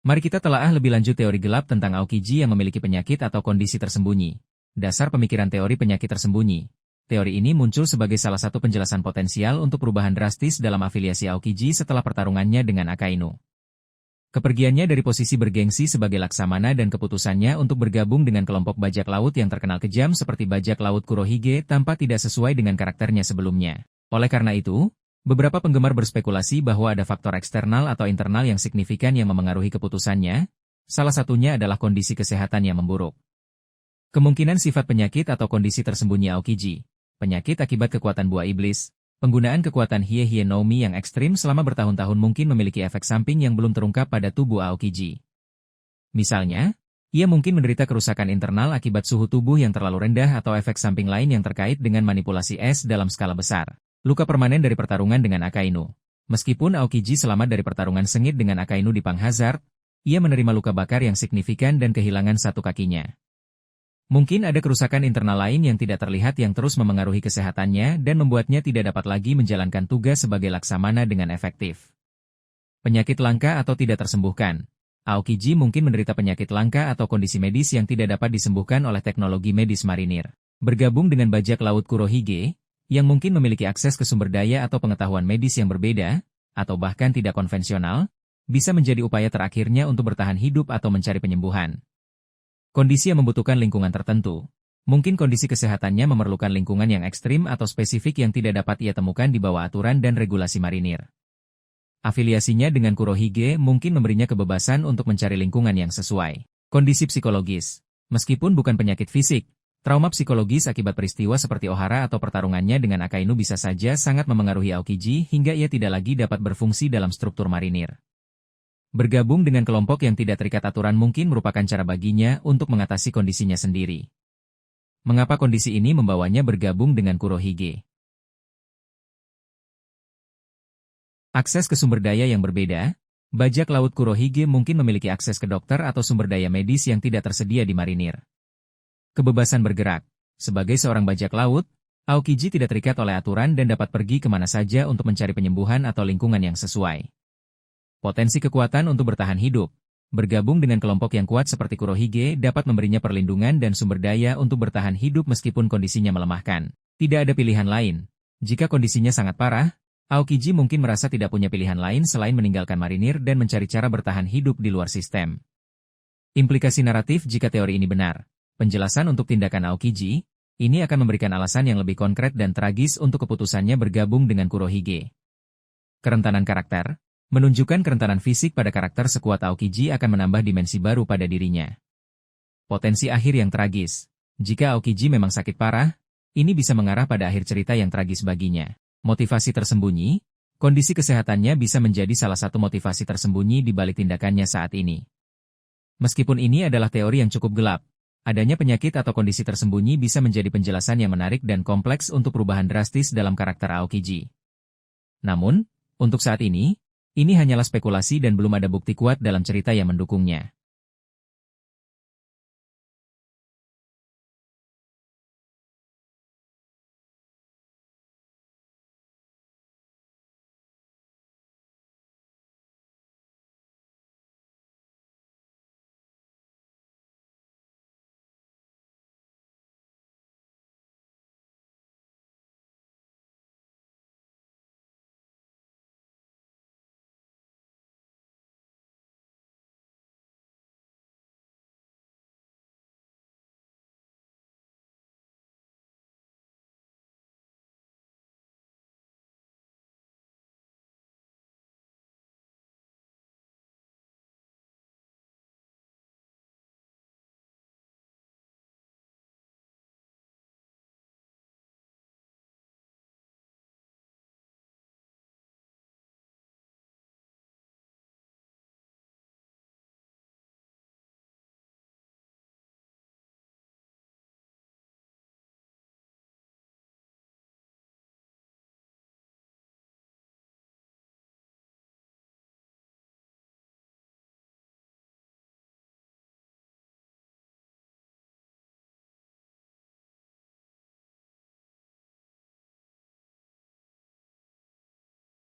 Mari kita telaah lebih lanjut teori gelap tentang Aokiji yang memiliki penyakit atau kondisi tersembunyi. Dasar pemikiran teori penyakit tersembunyi. Teori ini muncul sebagai salah satu penjelasan potensial untuk perubahan drastis dalam afiliasi Aokiji setelah pertarungannya dengan Akainu. Kepergiannya dari posisi bergengsi sebagai Laksamana dan keputusannya untuk bergabung dengan kelompok bajak laut yang terkenal kejam seperti bajak laut Kurohige tampak tidak sesuai dengan karakternya sebelumnya. Oleh karena itu, beberapa penggemar berspekulasi bahwa ada faktor eksternal atau internal yang signifikan yang memengaruhi keputusannya, salah satunya adalah kondisi kesehatan yang memburuk. Kemungkinan sifat penyakit atau kondisi tersembunyi Aokiji, penyakit akibat kekuatan buah iblis, penggunaan kekuatan Hie-Hie no Mi yang ekstrim selama bertahun-tahun mungkin memiliki efek samping yang belum terungkap pada tubuh Aokiji. Misalnya, ia mungkin menderita kerusakan internal akibat suhu tubuh yang terlalu rendah atau efek samping lain yang terkait dengan manipulasi es dalam skala besar. Luka permanen dari pertarungan dengan Akainu. Meskipun Aokiji selamat dari pertarungan sengit dengan Akainu di Pang Hazard, ia menerima luka bakar yang signifikan dan kehilangan satu kakinya. Mungkin ada kerusakan internal lain yang tidak terlihat yang terus memengaruhi kesehatannya dan membuatnya tidak dapat lagi menjalankan tugas sebagai Laksamana dengan efektif. Penyakit langka atau tidak tersembuhkan. Aokiji mungkin menderita penyakit langka atau kondisi medis yang tidak dapat disembuhkan oleh teknologi medis marinir. Bergabung dengan bajak laut Kurohige, yang mungkin memiliki akses ke sumber daya atau pengetahuan medis yang berbeda, atau bahkan tidak konvensional, bisa menjadi upaya terakhirnya untuk bertahan hidup atau mencari penyembuhan. Kondisi yang membutuhkan lingkungan tertentu. Mungkin kondisi kesehatannya memerlukan lingkungan yang ekstrim atau spesifik yang tidak dapat ia temukan di bawah aturan dan regulasi marinir. Afiliasinya dengan Kurohige mungkin memberinya kebebasan untuk mencari lingkungan yang sesuai. Kondisi psikologis. Meskipun bukan penyakit fisik, trauma psikologis akibat peristiwa seperti Ohara atau pertarungannya dengan Akainu bisa saja sangat memengaruhi Aokiji hingga ia tidak lagi dapat berfungsi dalam struktur marinir. Bergabung dengan kelompok yang tidak terikat aturan mungkin merupakan cara baginya untuk mengatasi kondisinya sendiri. Mengapa kondisi ini membawanya bergabung dengan Kurohige? Akses ke sumber daya yang berbeda. Bajak laut Kurohige mungkin memiliki akses ke dokter atau sumber daya medis yang tidak tersedia di marinir. Kebebasan bergerak. Sebagai seorang bajak laut, Aokiji tidak terikat oleh aturan dan dapat pergi kemana saja untuk mencari penyembuhan atau lingkungan yang sesuai. Potensi kekuatan untuk bertahan hidup. Bergabung dengan kelompok yang kuat seperti Kurohige dapat memberinya perlindungan dan sumber daya untuk bertahan hidup meskipun kondisinya melemahkan. Tidak ada pilihan lain. Jika kondisinya sangat parah, Aokiji mungkin merasa tidak punya pilihan lain selain meninggalkan marinir dan mencari cara bertahan hidup di luar sistem. Implikasi naratif jika teori ini benar. Penjelasan untuk tindakan Aokiji, ini akan memberikan alasan yang lebih konkret dan tragis untuk keputusannya bergabung dengan Kurohige. Kerentanan karakter, menunjukkan kerentanan fisik pada karakter sekuat Aokiji akan menambah dimensi baru pada dirinya. Potensi akhir yang tragis, jika Aokiji memang sakit parah, ini bisa mengarah pada akhir cerita yang tragis baginya. Motivasi tersembunyi, kondisi kesehatannya bisa menjadi salah satu motivasi tersembunyi di balik tindakannya saat ini. Meskipun ini adalah teori yang cukup gelap, adanya penyakit atau kondisi tersembunyi bisa menjadi penjelasan yang menarik dan kompleks untuk perubahan drastis dalam karakter Aokiji. Namun, untuk saat ini hanyalah spekulasi dan belum ada bukti kuat dalam cerita yang mendukungnya.